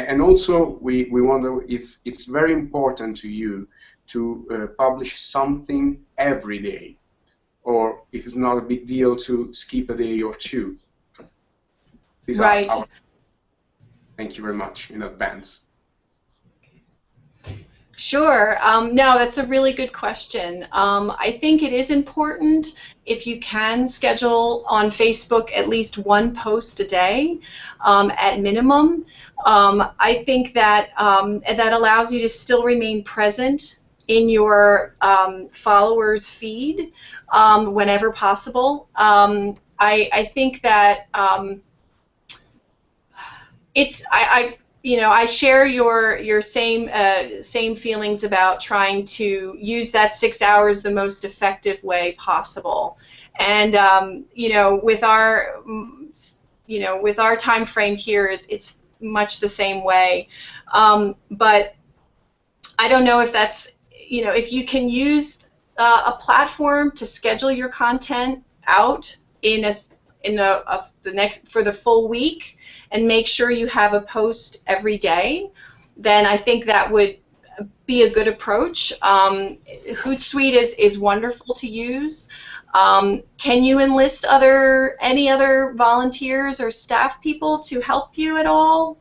And also we wonder if it's very important to you to publish something every day, or if it's not a big deal to skip a day or two. These right. Thank you very much in advance. Sure. No, that's a really good question. I think it is important if you can schedule on Facebook at least one post a day at minimum. I think that that allows you to still remain present in your followers' feed whenever possible. I think that I share your same feelings about trying to use that 6 hours the most effective way possible. And with our time frame here, it's much the same way. But I don't know if that's if you can use a platform to schedule your content out in for the full week, and make sure you have a post every day, then I think that would be a good approach. Hootsuite is wonderful to use. Can you enlist any other volunteers or staff people to help you at all?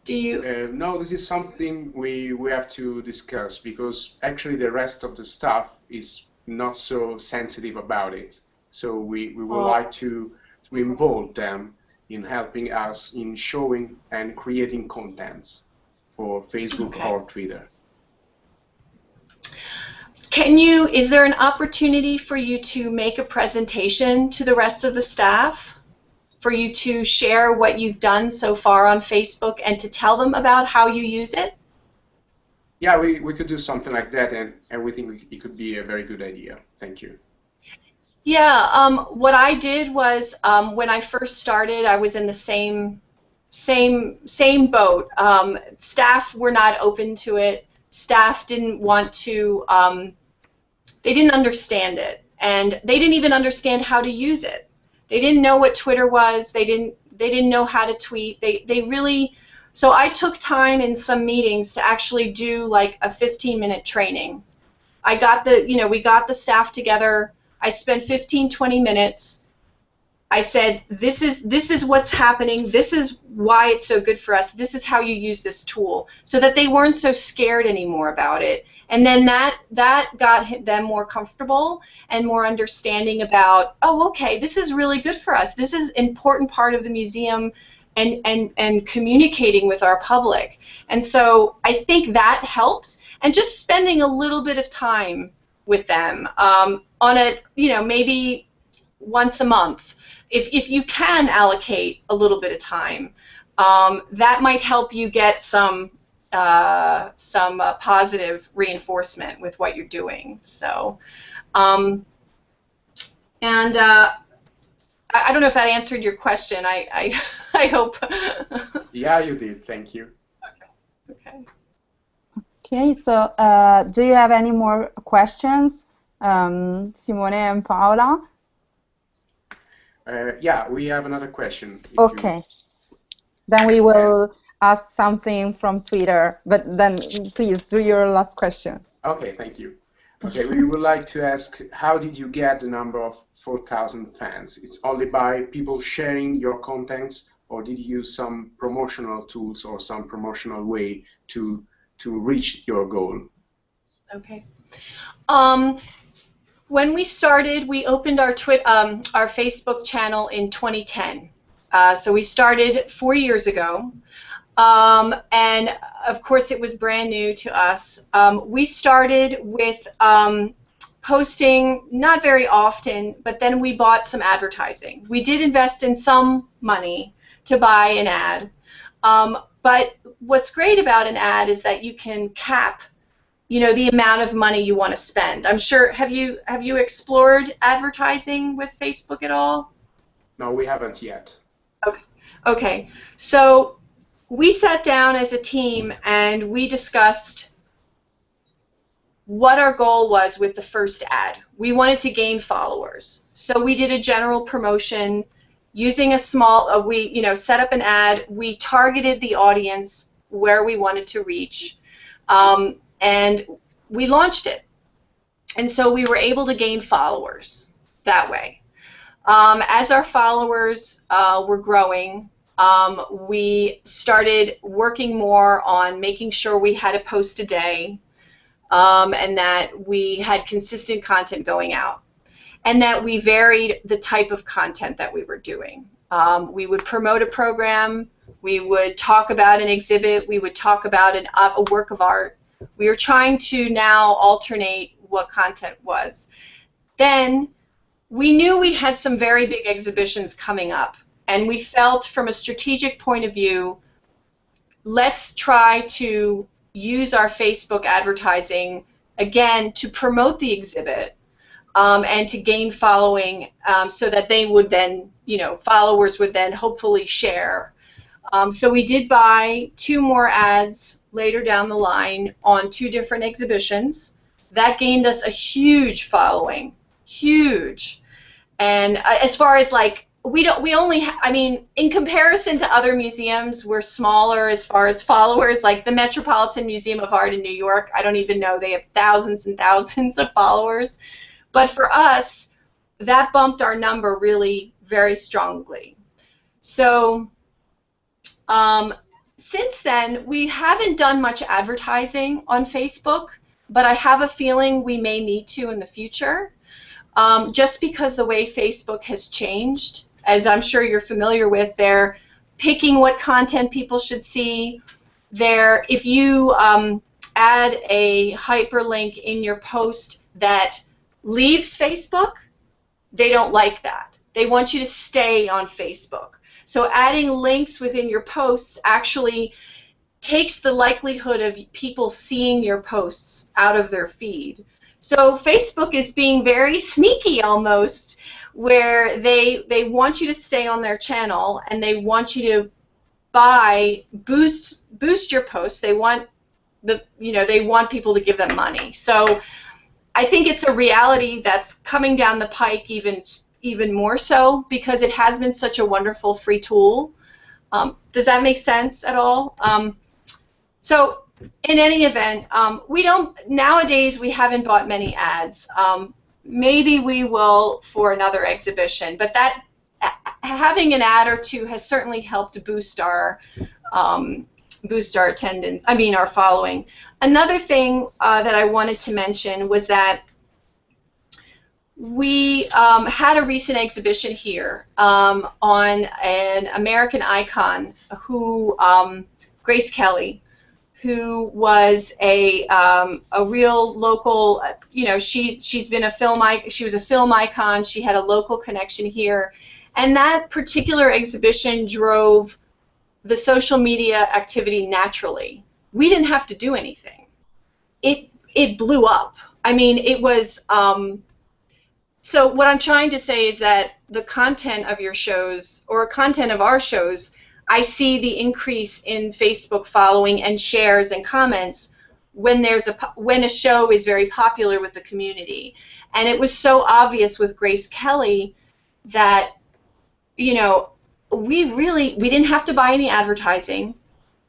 Do you? No, this is something we have to discuss, because actually the rest of the staff is not so sensitive about it. So we would like to involve them in helping us in showing and creating contents for Facebook or Twitter. Is there an opportunity for you to make a presentation to the rest of the staff? For you to share what you've done so far on Facebook and to tell them about how you use it? Yeah, we could do something like that, and we think it could be a very good idea. Thank you. Yeah, what I did was when I first started, I was in the same boat. Staff were not open to it. Staff didn't want to. They didn't understand it, and they didn't even understand how to use it. They didn't know what Twitter was. They didn't know how to tweet. They really. So I took time in some meetings to actually do like a 15-minute training. We got the staff together. I spent 15-20 minutes. I said, this is what's happening. This is why it's so good for us. This is how you use this tool, so that they weren't so scared anymore about it. And then that got them more comfortable and more understanding about, oh, okay, this is really good for us. This is an important part of the museum and communicating with our public. And so I think that helped. And just spending a little bit of time with them on a, maybe once a month. If you can allocate a little bit of time, that might help you get some positive reinforcement with what you're doing. So, I don't know if that answered your question. I hope. Yeah, you did. Thank you. Okay. Okay. So, do you have any more questions, Simone and Paola? Yeah, we have another question. Okay. Then we will ask something from Twitter, but then please do your last question. Okay, thank you. Okay, we would like to ask, how did you get the number of 4,000 fans? It's only by people sharing your contents, or did you use some promotional tools or some promotional way to reach your goal? Okay. When we started, we opened our Facebook channel in 2010. So we started 4 years ago. And of course it was brand new to us. We started with posting not very often, but then we bought some advertising. We did invest in some money to buy an ad. But what's great about an ad is that you can cap, the amount of money you want to spend. I'm sure, have you explored advertising with Facebook at all? No, we haven't yet. Okay. So we sat down as a team and we discussed what our goal was with the first ad. We wanted to gain followers. So we did a general promotion using a small, we set up an ad. We targeted the audience where we wanted to reach, and we launched it. And so we were able to gain followers that way. As our followers were growing, we started working more on making sure we had a post a day, and that we had consistent content going out, and that we varied the type of content that we were doing. We would promote a program, we would talk about an exhibit, we would talk about a work of art. We were trying to now alternate what content was. Then we knew we had some very big exhibitions coming up, and we felt from a strategic point of view, let's try to use our Facebook advertising again to promote the exhibit and to gain following, so that they would then, followers would then hopefully share. So we did buy 2 more ads later down the line on 2 different exhibitions. That gained us a huge following, huge. And as far as like, I mean, in comparison to other museums, we're smaller as far as followers. Like the Metropolitan Museum of Art in New York, I don't even know, they have thousands and thousands of followers. But for us, that bumped our number really very strongly. So since then, we haven't done much advertising on Facebook, but I have a feeling we may need to in the future, just because the way Facebook has changed. As I'm sure you're familiar with, they're picking what content people should see. If you add a hyperlink in your post that leaves Facebook, they don't like that. They want you to stay on Facebook. So adding links within your posts actually takes the likelihood of people seeing your posts out of their feed. So Facebook is being very sneaky almost, where they want you to stay on their channel and they want you to boost your posts. They want they want people to give them money. So I think it's a reality that's coming down the pike even more so, because it has been such a wonderful free tool. Does that make sense at all? So in any event, nowadays we haven't bought many ads. Maybe we will for another exhibition, but that having an ad or two has certainly helped boost our attendance. I mean, our following. Another thing that I wanted to mention was that we had a recent exhibition here on an American icon, Grace Kelly, who was a real local. She's been she was a film icon. She had a local connection here, and that particular exhibition drove the social media activity naturally. We didn't have to do anything. It blew up. I mean, it was. So what I'm trying to say is that the content of your shows, or content of our shows, I see the increase in Facebook following and shares and comments when a show is very popular with the community. And it was so obvious with Grace Kelly that, we didn't have to buy any advertising.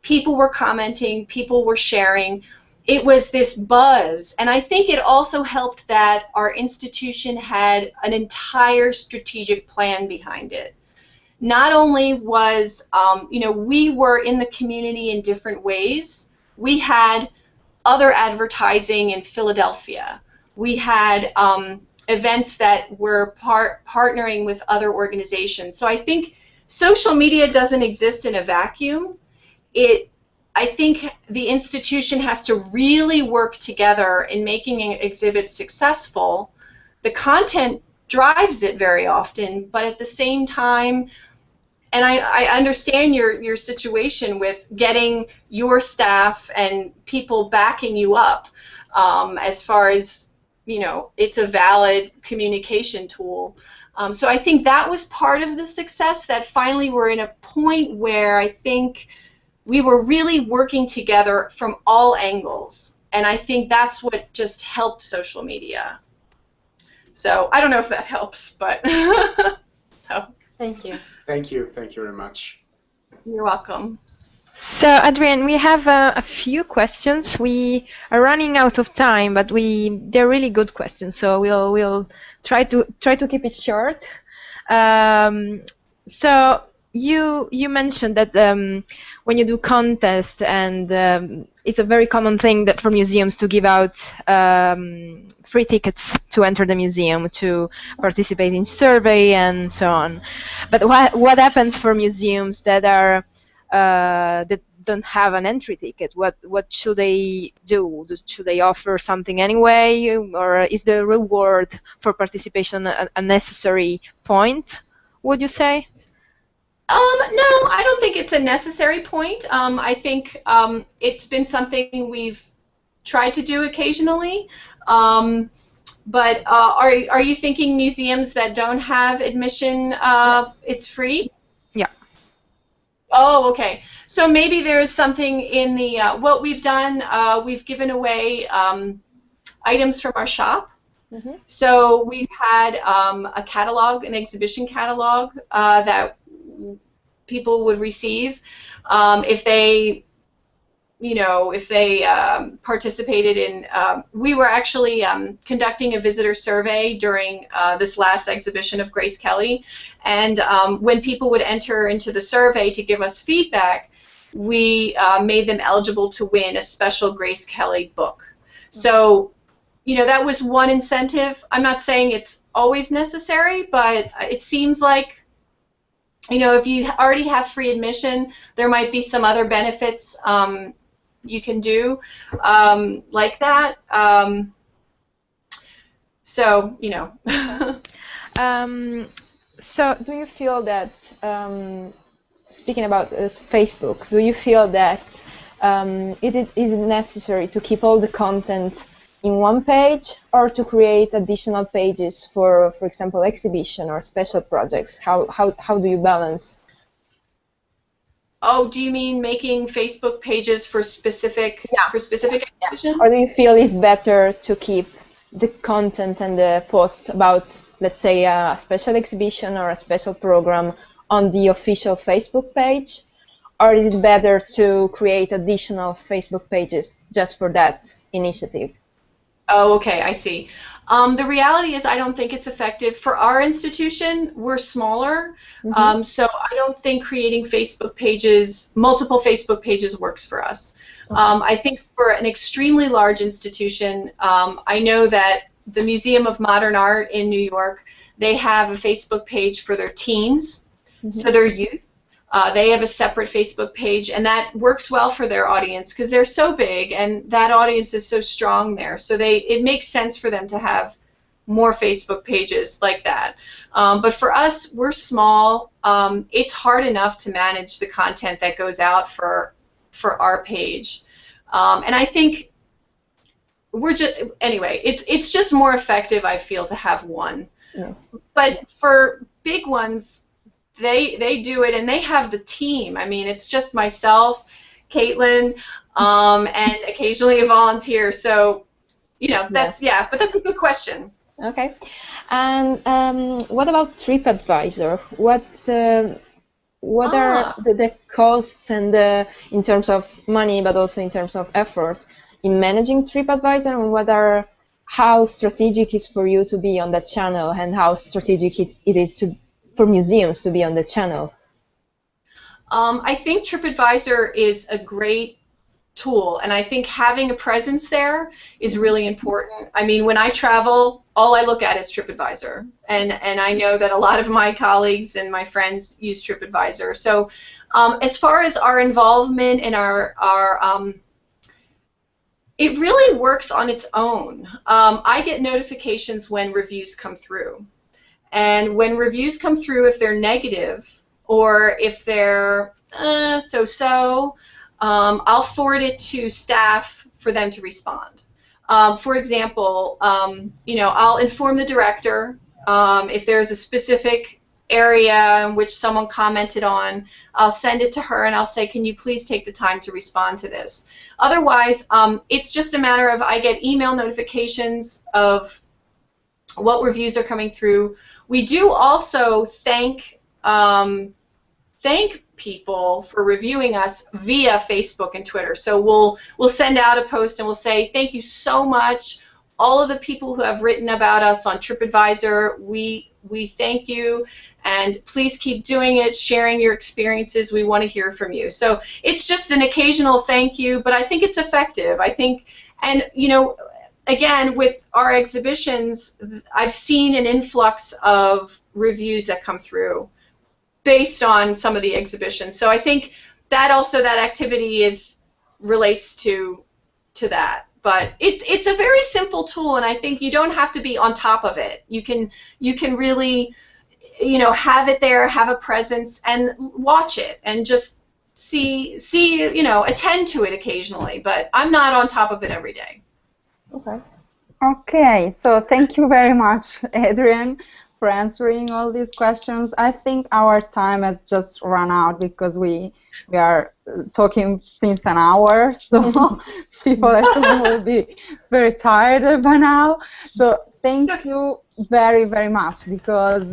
People were commenting, people were sharing. It was this buzz, and I think it also helped that our institution had an entire strategic plan behind it. Not only was, we were in the community in different ways. We had other advertising in Philadelphia. We had events that were partnering with other organizations. So I think social media doesn't exist in a vacuum. I think the institution has to really work together in making an exhibit successful. The content drives it very often, but at the same time, and I understand your situation with getting your staff and people backing you up as far as, it's a valid communication tool. So I think that was part of the success, that finally we're in a point where I think we were really working together from all angles, and I think that's what just helped social media. So I don't know if that helps, but so. Thank you. Thank you very much. You're welcome. So Adrienne, we have a few questions. We are running out of time, but they're really good questions, so we'll try to keep it short. So you mentioned that when you do contests, and it's a very common thing that for museums to give out free tickets to enter the museum, to participate in survey and so on. But what happened for museums that are that don't have an entry ticket? What should they do? Should they offer something anyway, or is the reward for participation a necessary point, would you say? No, I don't think it's a necessary point. I think it's been something we've tried to do occasionally. But are you thinking museums that don't have admission, it's free? Yeah. Oh, okay. So maybe there's something in the what we've done. We've given away items from our shop So we've had a catalog, an exhibition catalog that people would receive if they, participated in. We were actually conducting a visitor survey during this last exhibition of Grace Kelly, and when people would enter into the survey to give us feedback, we made them eligible to win a special Grace Kelly book. So, that was one incentive. I'm not saying it's always necessary, but it seems like, if you already have free admission, there might be some other benefits you can do like that. So. So do you feel that, speaking about Facebook, do you feel that it is necessary to keep all the content in one page, or to create additional pages for example, exhibition or special projects? How do you balance? Oh, do you mean making Facebook pages for specific exhibitions? Or do you feel it's better to keep the content and the post about, let's say, a special exhibition or a special program on the official Facebook page? Or is it better to create additional Facebook pages just for that initiative? Oh, okay, I see. The reality is I don't think it's effective. For our institution, we're smaller, so I don't think creating Facebook pages, multiple Facebook pages, works for us. I think for an extremely large institution, I know that the Museum of Modern Art in New York, they have a Facebook page for their teens, so their youth. They have a separate Facebook page, and that works well for their audience because they're so big and that audience is so strong there. So it makes sense for them to have more Facebook pages like that. But for us, we're small. It's hard enough to manage the content that goes out for our page. And I think anyway, it's just more effective, I feel, to have one. Yeah. But for big ones, they do it, and they have the team. I mean, it's just myself, Caitlin, and occasionally a volunteer. So, that's but that's a good question. Okay. And what about TripAdvisor? What are the costs and in terms of money, but also in terms of effort in managing TripAdvisor, and how strategic it is for you to be on that channel, and how strategic it is for museums to be on the channel? I think TripAdvisor is a great tool, and I think having a presence there is really important. I mean, when I travel, all I look at is TripAdvisor, and I know that a lot of my colleagues and my friends use TripAdvisor. So as far as our involvement in our it really works on its own. I get notifications when reviews come through. And when reviews come through, if they're negative or if they're so-so, I'll forward it to staff for them to respond. For example, I'll inform the director if there's a specific area in which someone commented on. I'll send it to her and I'll say, can you please take the time to respond to this? Otherwise, it's just a matter of I get email notifications of what reviews are coming through. We do also thank people for reviewing us via Facebook and Twitter. So we'll send out a post and we'll say, thank you so much. All of the people who have written about us on TripAdvisor, we thank you, and please keep doing it, sharing your experiences. We want to hear from you. So it's just an occasional thank you, but I think it's effective. I think, and again, with our exhibitions, I've seen an influx of reviews that come through based on some of the exhibitions. So I think that also, that activity relates to that. But it's a very simple tool, and I think you don't have to be on top of it. You can really, have it there, have a presence, and watch it, and just see, attend to it occasionally. But I'm not on top of it every day. Okay. Okay, so thank you very much, Adrienne, for answering all these questions. I think our time has just run out because we are talking since an hour, so people at home will be very tired by now. So thank you very, very much, because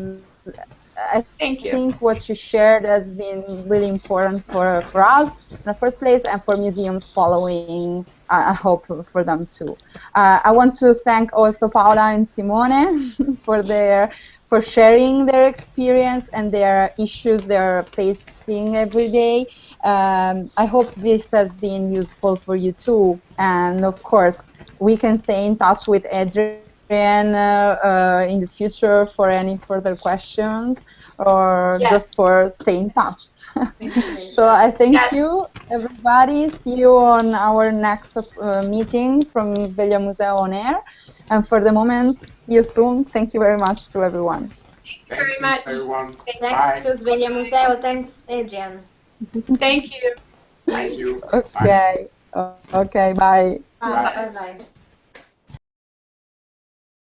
I Thank you. think what you shared has been really important for us in the first place, and for museums following, I hope for them too. I want to thank also Paola and Simone for sharing their experience and their issues they're facing every day. I hope this has been useful for you too, and of course we can stay in touch with Adrienne in the future for any further questions, or just for stay in touch. So I thank you, everybody. See you on our next meeting from Svegliamuseo on air. And for the moment, see you soon. Thank you very much to everyone. Thank you very much. Everyone. Thanks to Svegliamuseo. Thanks, Adrienne. Thank you. Thank you. Okay. Okay, bye. Bye. Bye.